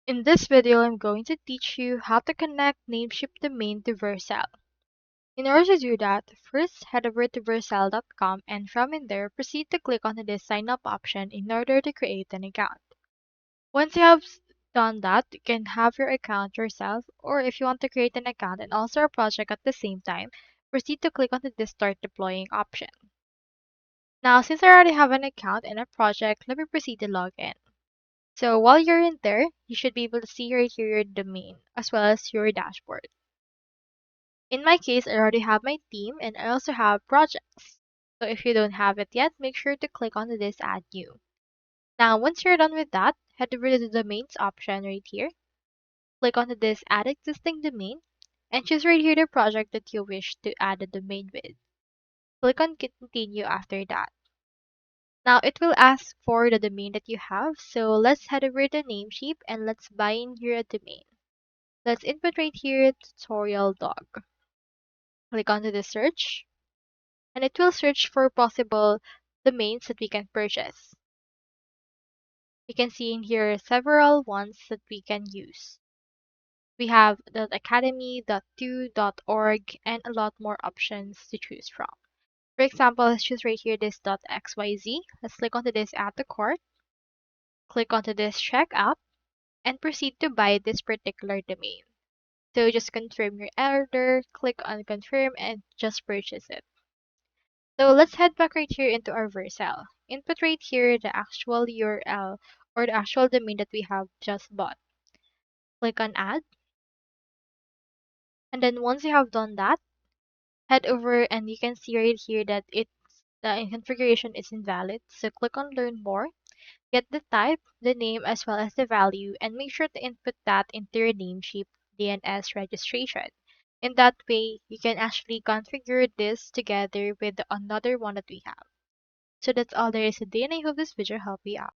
In this video, I'm going to teach you how to connect Namecheap domain to Vercel. In order to do that, first head over to vercel.com and from in there, proceed to click on this sign up option in order to create an account. Once you have done that, you can have your account yourself, or if you want to create an account and also a project at the same time, proceed to click on the Start Deploying option. Now, since I already have an account and a project, let me proceed to log in. So while you're in there, you should be able to see right here your domain as well as your dashboard. In my case, I already have my theme and I also have projects. So if you don't have it yet, make sure to click on this Add New. Now, once you're done with that, head over to the Domains option right here. Click on this Add Existing Domain and choose right here the project that you wish to add a domain with. Click on Continue after that. Now it will ask for the domain that you have, so let's head over to Namecheap and let's buy in here a domain. Let's input right here tutorial dog. Click onto the search and it will search for possible domains that we can purchase. You can see in here several ones that we can use. We have .academy, .to, .org, and a lot more options to choose from. For example, let's choose right here this .xyz. Let's click onto this add to cart. Click onto this check out and proceed to buy this particular domain. So just confirm your order, click on confirm and just purchase it. So let's head back right here into our Vercel. Input right here the actual URL or the actual domain that we have just bought. Click on add. And then once you have done that, head over and you can see right here that the configuration is invalid. So click on learn more. Get the type, the name, as well as the value, and make sure to input that into your Namecheap DNS registration. In that way, you can actually configure this together with another one that we have. So that's all there is today, and I hope this video helped you out.